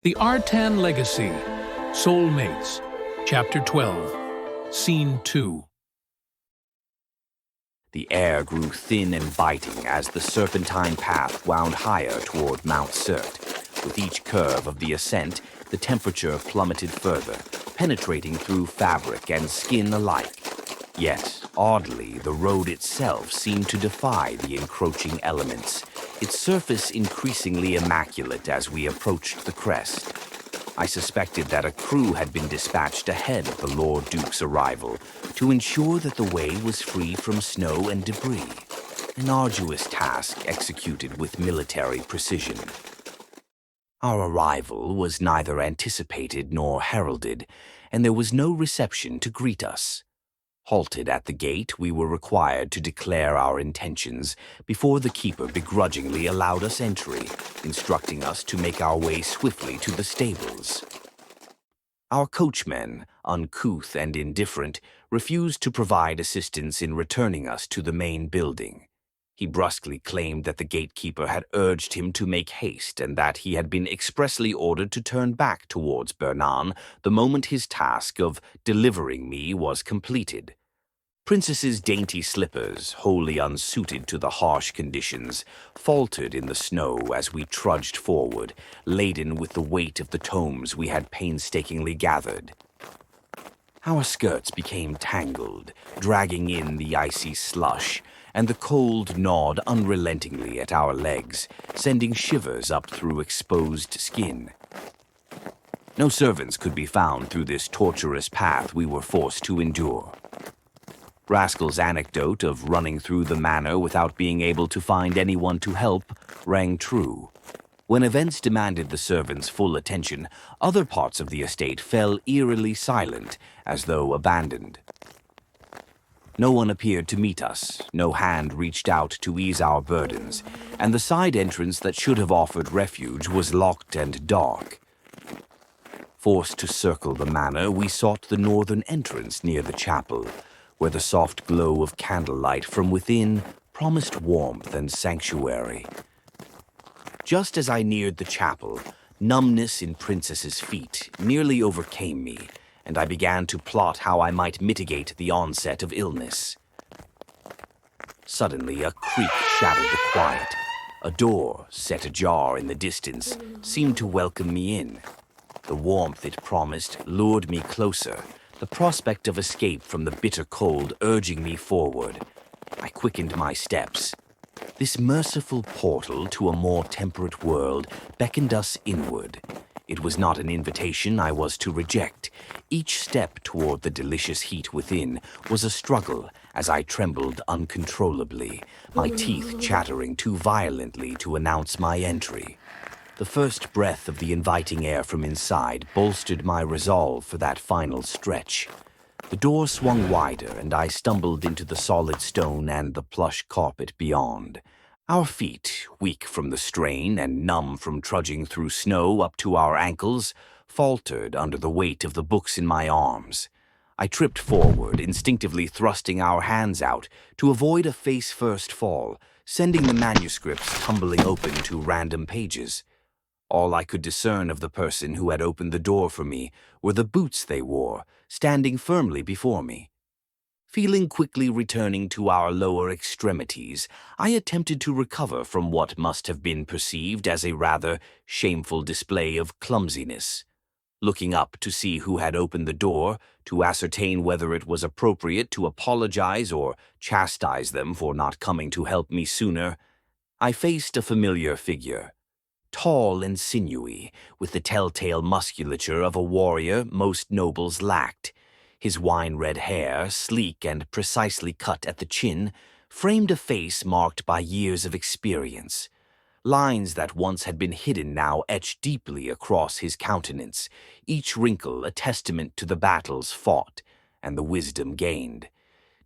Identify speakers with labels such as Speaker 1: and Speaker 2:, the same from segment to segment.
Speaker 1: The Artan Legacy, Soulmates, Chapter 12, Scene 2.
Speaker 2: The air grew thin and biting as the serpentine path wound higher toward Mount Sert. With each curve of the ascent, the temperature plummeted further, penetrating through fabric and skin alike. Yet, oddly, the road itself seemed to defy the encroaching elements, its surface increasingly immaculate as we approached the crest. I suspected that a crew had been dispatched ahead of the Lord Duke's arrival to ensure that the way was free from snow and debris, an arduous task executed with military precision. Our arrival was neither anticipated nor heralded, and there was no reception to greet us. Halted at the gate, we were required to declare our intentions before the keeper begrudgingly allowed us entry, instructing us to make our way swiftly to the stables. Our coachman, uncouth and indifferent, refused to provide assistance in returning us to the main building. He brusquely claimed that the gatekeeper had urged him to make haste and that he had been expressly ordered to turn back towards Bernan the moment his task of delivering me was completed. Princess's dainty slippers, wholly unsuited to the harsh conditions, faltered in the snow as we trudged forward, laden with the weight of the tomes we had painstakingly gathered. Our skirts became tangled, dragging in the icy slush, and the cold gnawed unrelentingly at our legs, sending shivers up through exposed skin. No servants could be found through this tortuous path we were forced to endure. Rascal's anecdote of running through the manor without being able to find anyone to help rang true. When events demanded the servants' full attention, other parts of the estate fell eerily silent, as though abandoned. No one appeared to meet us, no hand reached out to ease our burdens, and the side entrance that should have offered refuge was locked and dark. Forced to circle the manor, we sought the northern entrance near the chapel, where the soft glow of candlelight from within promised warmth and sanctuary. Just as I neared the chapel, numbness in Princess's feet nearly overcame me, and I began to plot how I might mitigate the onset of illness. Suddenly, a creak shattered the quiet. A door, set ajar in the distance, seemed to welcome me in. The warmth it promised lured me closer, the prospect of escape from the bitter cold urging me forward. I quickened my steps. This merciful portal to a more temperate world beckoned us inward. It was not an invitation I was to reject. Each step toward the delicious heat within was a struggle as I trembled uncontrollably, my teeth chattering too violently to announce my entry. The first breath of the inviting air from inside bolstered my resolve for that final stretch. The door swung wider, and I stumbled into the solid stone and the plush carpet beyond. Our feet, weak from the strain and numb from trudging through snow up to our ankles, faltered under the weight of the books in my arms. I tripped forward, instinctively thrusting our hands out to avoid a face-first fall, sending the manuscripts tumbling open to random pages. All I could discern of the person who had opened the door for me were the boots they wore, standing firmly before me. Feeling quickly returning to our lower extremities, I attempted to recover from what must have been perceived as a rather shameful display of clumsiness. Looking up to see who had opened the door, to ascertain whether it was appropriate to apologize or chastise them for not coming to help me sooner, I faced a familiar figure. Tall and sinewy, with the telltale musculature of a warrior most nobles lacked. His wine-red hair, sleek and precisely cut at the chin, framed a face marked by years of experience. Lines that once had been hidden now etched deeply across his countenance, each wrinkle a testament to the battles fought and the wisdom gained.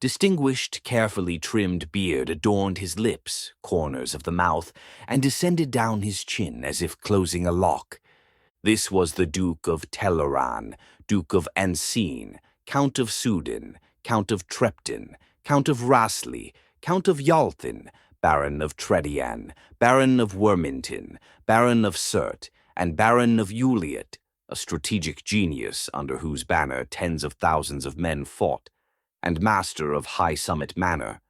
Speaker 2: Distinguished, carefully trimmed beard adorned his lips, corners of the mouth, and descended down his chin as if closing a lock. This was the Duke of Teleran, Duke of Ancine, Count of Sudin, Count of Trepton, Count of Rasli, Count of Yalthin, Baron of Tredian, Baron of Worminton, Baron of Sert, and Baron of Juliet, a strategic genius under whose banner tens of thousands of men fought, and master of Highsummit Manor,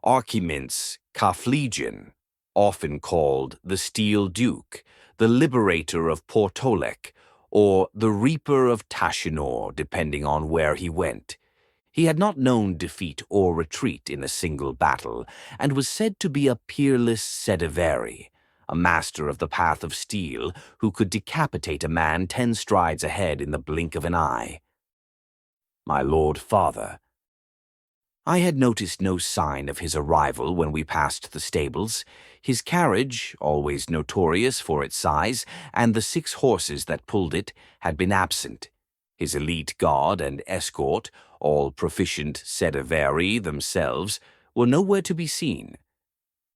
Speaker 2: Archiments Cafligen, often called the Steel Duke, the Liberator of Portolec, or the Reaper of Tashinor, depending on where he went. He had not known defeat or retreat in a single battle, and was said to be a peerless Sedivari, a master of the path of steel who could decapitate a man 10 strides ahead in the blink of an eye. My Lord Father. I had noticed no sign of his arrival when we passed the stables. His carriage, always notorious for its size, and the 6 horses that pulled it, had been absent. His elite guard and escort, all proficient Sedivari themselves, were nowhere to be seen.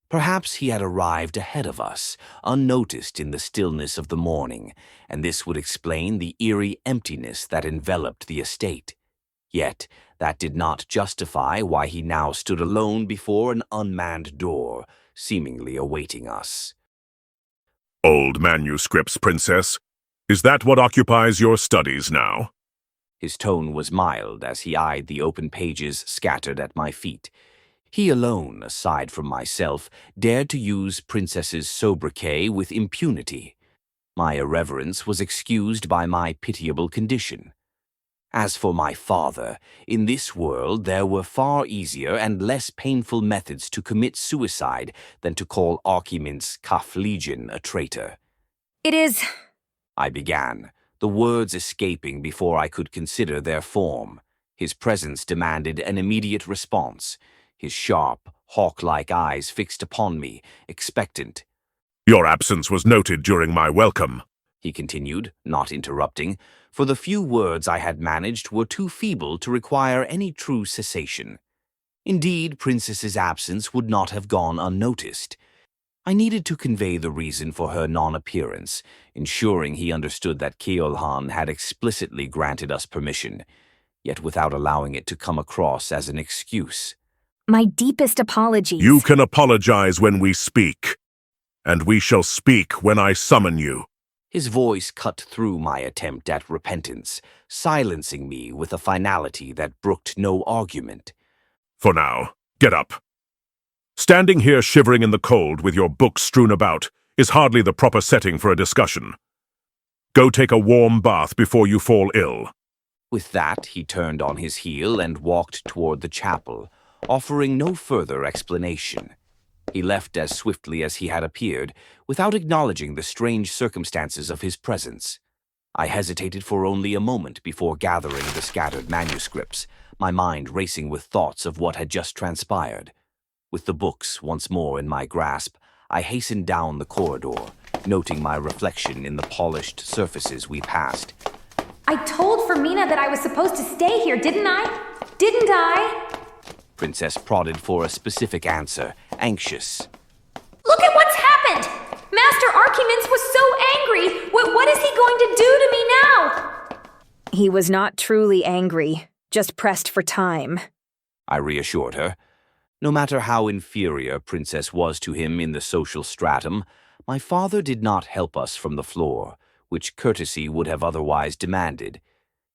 Speaker 2: Perhaps he had arrived ahead of us, unnoticed in the stillness of the morning, and this would explain the eerie emptiness that enveloped the estate. Yet, that did not justify why he now stood alone before an unmanned door, seemingly awaiting us.
Speaker 3: Old manuscripts, Princess. Is that what occupies your studies now?
Speaker 2: His tone was mild as he eyed the open pages scattered at my feet. He alone, aside from myself, dared to use Princess's sobriquet with impunity. My irreverence was excused by my pitiable condition. As for my father, in this world there were far easier and less painful methods to commit suicide than to call Archiments Cafligen a traitor.
Speaker 4: It is...
Speaker 2: I began, the words escaping before I could consider their form. His presence demanded an immediate response, his sharp, hawk-like eyes fixed upon me, expectant.
Speaker 3: Your absence was noted during my welcome,
Speaker 2: he continued, not interrupting, for the few words I had managed were too feeble to require any true cessation. Indeed, Princess's absence would not have gone unnoticed. I needed to convey the reason for her non-appearance, ensuring he understood that Keolhan had explicitly granted us permission, yet without allowing it to come across as an excuse.
Speaker 4: My deepest apologies.
Speaker 3: You can apologize when we speak, and we shall speak when I summon you.
Speaker 2: His voice cut through my attempt at repentance, silencing me with a finality that brooked no argument.
Speaker 3: For now, get up. Standing here shivering in the cold with your books strewn about is hardly the proper setting for a discussion. Go take a warm bath before you fall ill.
Speaker 2: With that, he turned on his heel and walked toward the chapel, offering no further explanation. He left as swiftly as he had appeared, without acknowledging the strange circumstances of his presence. I hesitated for only a moment before gathering the scattered manuscripts, my mind racing with thoughts of what had just transpired. With the books once more in my grasp, I hastened down the corridor, noting my reflection in the polished surfaces we passed.
Speaker 4: I told Fermina that I was supposed to stay here, didn't I? Didn't I?
Speaker 2: Princess prodded for a specific answer, anxious.
Speaker 4: Look at what's happened! Master Archiments was so angry! What is he going to do to me now? He was not truly angry, just pressed for time,
Speaker 2: I reassured her. No matter how inferior Princess was to him in the social stratum, my father did not help us from the floor, which courtesy would have otherwise demanded.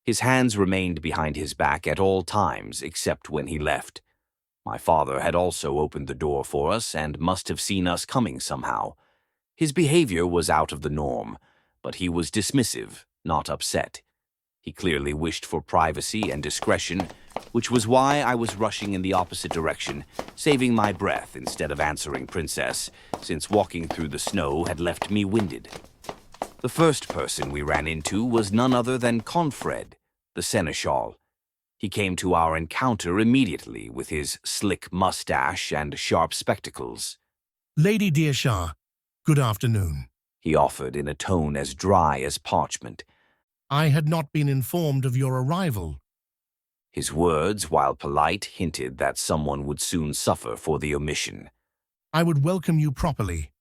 Speaker 2: His hands remained behind his back at all times except when he left. My father had also opened the door for us and must have seen us coming somehow. His behavior was out of the norm, but he was dismissive, not upset. He clearly wished for privacy and discretion, which was why I was rushing in the opposite direction, saving my breath instead of answering Princess, since walking through the snow had left me winded. The first person we ran into was none other than Confred, the seneschal. He came to our encounter immediately with his slick mustache and sharp spectacles.
Speaker 5: Lady Dearshah, good afternoon,
Speaker 2: he offered in a tone as dry as parchment.
Speaker 5: I had not been informed of your arrival.
Speaker 2: His words, while polite, hinted that someone would soon suffer for the omission.
Speaker 5: I would welcome you properly,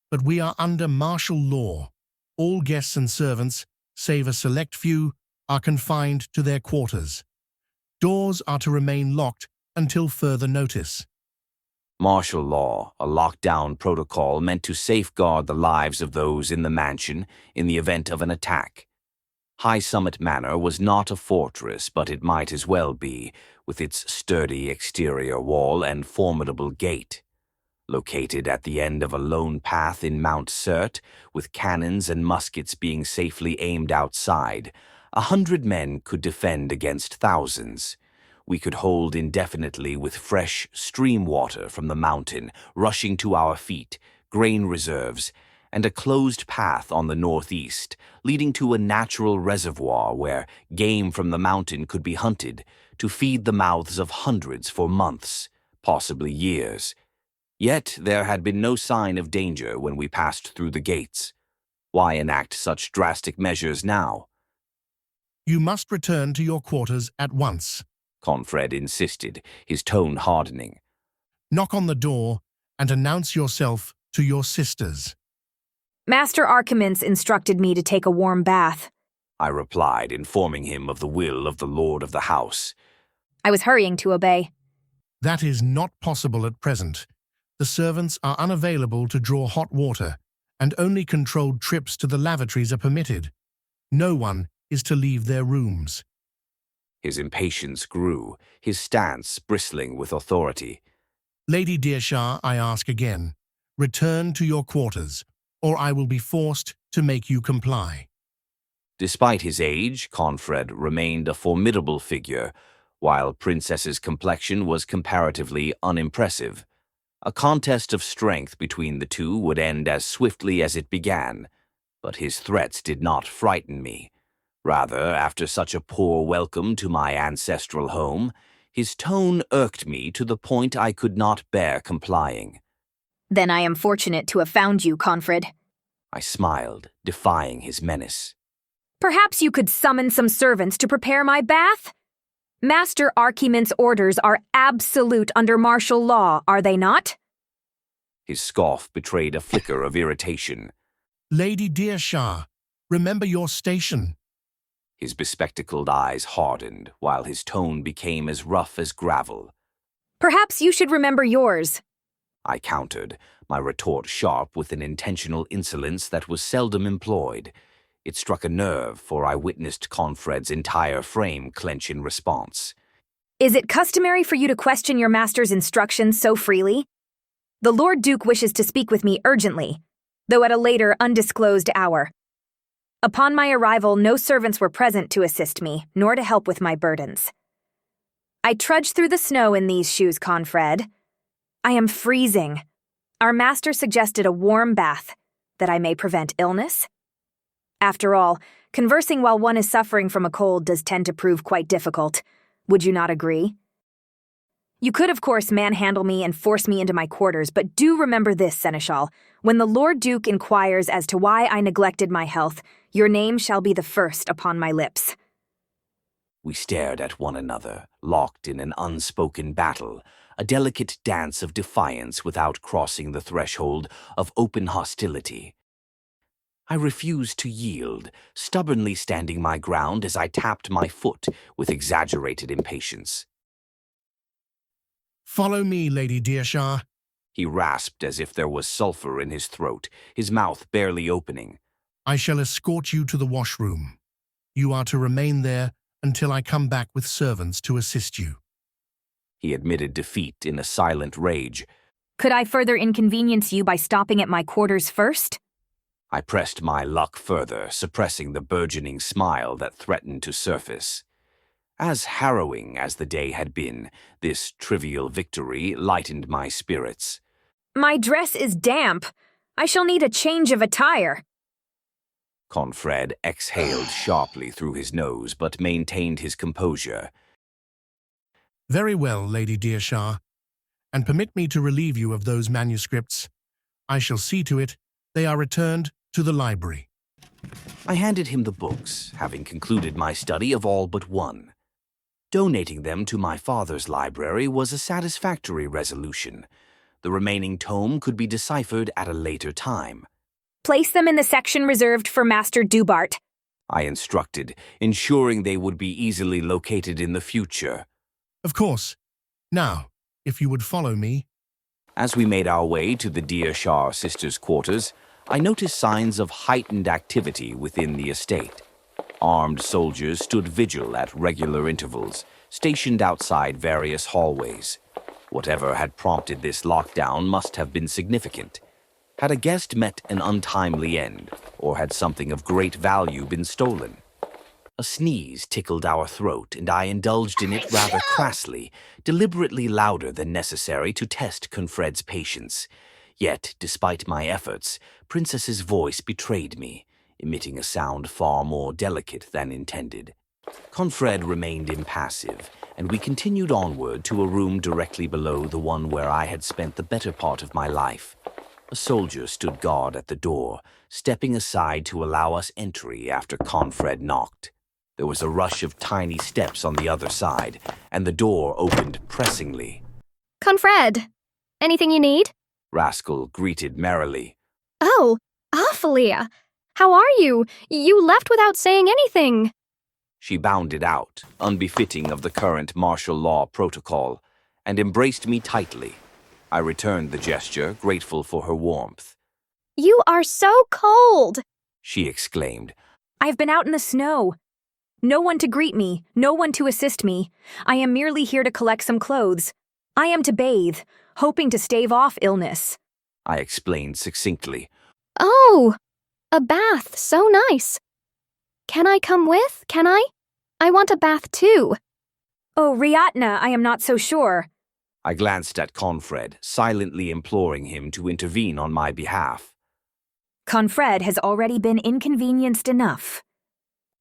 Speaker 5: but we are under martial law. All guests and servants, save a select few, are confined to their quarters. Doors are to remain locked until further notice.
Speaker 2: Martial law, a lockdown protocol meant to safeguard the lives of those in the mansion in the event of an attack. Highsummit Manor was not a fortress, but it might as well be, with its sturdy exterior wall and formidable gate. Located at the end of a lone path in Mount Sert, with cannons and muskets being safely aimed outside, 100 men could defend against thousands. We could hold indefinitely with fresh stream water from the mountain rushing to our feet, grain reserves, and a closed path on the northeast, leading to a natural reservoir where game from the mountain could be hunted to feed the mouths of hundreds for months, possibly years. Yet there had been no sign of danger when we passed through the gates. Why enact such drastic measures now?
Speaker 5: You must return to your quarters at once.
Speaker 2: Confred insisted, his tone hardening.
Speaker 5: Knock on the door and announce yourself to your sisters.
Speaker 4: Master Archiments instructed me to take a warm bath.
Speaker 2: I replied, informing him of the will of the lord of the house.
Speaker 4: I was hurrying to obey.
Speaker 5: That is not possible at present. The servants are unavailable to draw hot water, and only controlled trips to the lavatories are permitted. No one is to leave their rooms.
Speaker 2: His impatience grew, his stance bristling with authority.
Speaker 5: Lady Dearshah, I ask again, return to your quarters, or I will be forced to make you comply.
Speaker 2: Despite his age, Confred remained a formidable figure, while Princess's complexion was comparatively unimpressive. A contest of strength between the two would end as swiftly as it began, but his threats did not frighten me. Rather, after such a poor welcome to my ancestral home, his tone irked me to the point I could not bear complying.
Speaker 4: Then I am fortunate to have found you, Confred.
Speaker 2: I smiled, defying his menace.
Speaker 4: Perhaps you could summon some servants to prepare my bath? Master Archiments' orders are absolute under martial law, are they not?
Speaker 2: His scoff betrayed a flicker of irritation.
Speaker 5: Lady Dearshah, remember your station.
Speaker 2: His bespectacled eyes hardened, while his tone became as rough as gravel.
Speaker 4: Perhaps you should remember yours.
Speaker 2: I countered, my retort sharp with an intentional insolence that was seldom employed. It struck a nerve, for I witnessed Confred's entire frame clench in response.
Speaker 4: Is it customary for you to question your master's instructions so freely? The Lord Duke wishes to speak with me urgently, though at a later, undisclosed hour. Upon my arrival, no servants were present to assist me, nor to help with my burdens. I trudged through the snow in these shoes, Confred. I am freezing. Our master suggested a warm bath, that I may prevent illness. After all, conversing while one is suffering from a cold does tend to prove quite difficult. Would you not agree? You could, of course, manhandle me and force me into my quarters, but do remember this, Seneschal. When the Lord Duke inquires as to why I neglected my health, your name shall be the first upon my lips.
Speaker 2: We stared at one another, locked in an unspoken battle, a delicate dance of defiance without crossing the threshold of open hostility. I refused to yield, stubbornly standing my ground as I tapped my foot with exaggerated impatience.
Speaker 5: Follow me, Lady Dearshah.
Speaker 2: He rasped as if there was sulfur in his throat, his mouth barely opening.
Speaker 5: I shall escort you to the washroom. You are to remain there until I come back with servants to assist you.
Speaker 2: He admitted defeat in a silent rage.
Speaker 4: Could I further inconvenience you by stopping at my quarters first?
Speaker 2: I pressed my luck further, suppressing the burgeoning smile that threatened to surface. As harrowing as the day had been, this trivial victory lightened my spirits.
Speaker 4: My dress is damp. I shall need a change of attire.
Speaker 2: Confred exhaled sharply through his nose, but maintained his composure.
Speaker 5: Very well, Lady Dearshah, and permit me to relieve you of those manuscripts. I shall see to it they are returned to the library.
Speaker 2: I handed him the books, having concluded my study of all but one. Donating them to my father's library was a satisfactory resolution. The remaining tome could be deciphered at a later time.
Speaker 4: Place them in the section reserved for Master Dubart,
Speaker 2: I instructed, ensuring they would be easily located in the future.
Speaker 5: Of course. Now, if you would follow me.
Speaker 2: As we made our way to the dear Shah sisters' quarters, I noticed signs of heightened activity within the estate. Armed soldiers stood vigil at regular intervals, stationed outside various hallways. Whatever had prompted this lockdown must have been significant. Had a guest met an untimely end, or had something of great value been stolen? A sneeze tickled our throat, and I indulged in it rather crassly, deliberately louder than necessary to test Confred's patience. Yet, despite my efforts, Princess's voice betrayed me, emitting a sound far more delicate than intended. Confred remained impassive, and we continued onward to a room directly below the one where I had spent the better part of my life. A soldier stood guard at the door, stepping aside to allow us entry after Confred knocked. There was a rush of tiny steps on the other side, and the door opened pressingly.
Speaker 6: Confred, anything you need?
Speaker 2: Rascal greeted merrily.
Speaker 6: Oh, Ophelia, how are you? You left without saying anything.
Speaker 2: She bounded out, unbefitting of the current martial law protocol, and embraced me tightly. I returned the gesture, grateful for her warmth.
Speaker 6: You are so cold,
Speaker 2: she exclaimed.
Speaker 4: I've been out in the snow. No one to greet me, no one to assist me. I am merely here to collect some clothes. I am to bathe, hoping to stave off illness,
Speaker 2: I explained succinctly.
Speaker 6: Oh, a bath, so nice. Can I come with, can I? I want a bath too.
Speaker 4: Oh, Riatna, I am not so sure.
Speaker 2: I glanced at Confred, silently imploring him to intervene on my behalf.
Speaker 4: Confred has already been inconvenienced enough.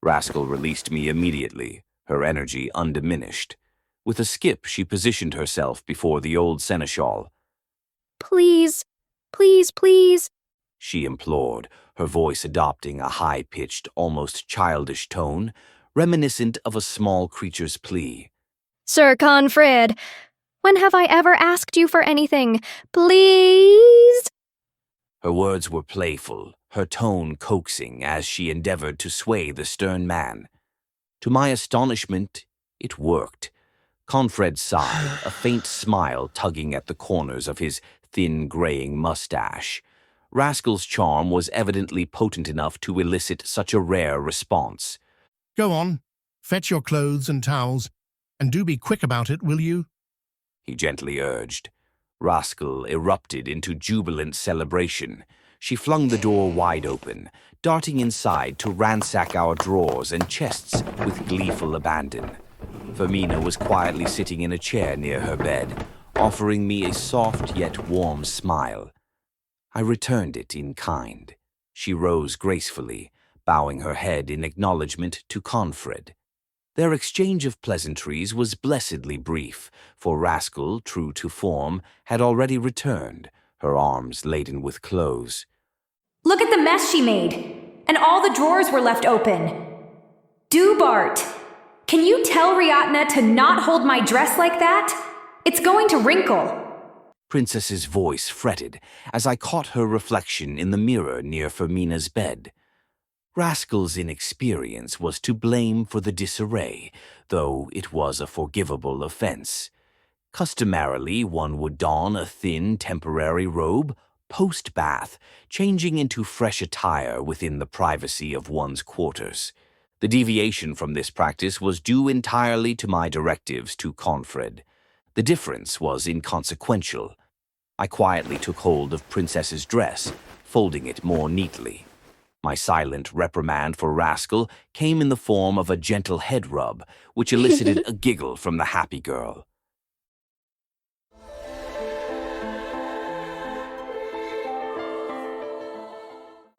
Speaker 2: Rascal released me immediately, her energy undiminished. With a skip, she positioned herself before the old seneschal.
Speaker 6: Please, please, please,
Speaker 2: she implored, her voice adopting a high-pitched, almost childish tone, reminiscent of a small creature's plea.
Speaker 6: Sir Confred, when have I ever asked you for anything? Please?
Speaker 2: Her words were playful, her tone coaxing as she endeavored to sway the stern man. To my astonishment, it worked. Confred sighed, a faint smile tugging at the corners of his thin graying mustache. Rascal's charm was evidently potent enough to elicit such a rare response.
Speaker 5: Go on, fetch your clothes and towels, and do be quick about it, will you?
Speaker 2: He gently urged. Rascal erupted into jubilant celebration. She flung the door wide open, darting inside to ransack our drawers and chests with gleeful abandon. Firmina was quietly sitting in a chair near her bed, offering me a soft yet warm smile. I returned it in kind. She rose gracefully, bowing her head in acknowledgement to Confred. Their exchange of pleasantries was blessedly brief, for Rascal, true to form, had already returned, her arms laden with clothes.
Speaker 4: Look at the mess she made, and all the drawers were left open. Dubart, can you tell Riatna to not hold my dress like that? It's going to wrinkle.
Speaker 2: Princess's voice fretted as I caught her reflection in the mirror near Firmina's bed. Rascal's inexperience was to blame for the disarray, though it was a forgivable offense. Customarily, one would don a thin, temporary robe post-bath, changing into fresh attire within the privacy of one's quarters. The deviation from this practice was due entirely to my directives to Confred. The difference was inconsequential. I quietly took hold of Princess's dress, folding it more neatly. My silent reprimand for Rascal came in the form of a gentle head rub, which elicited a giggle from the happy girl.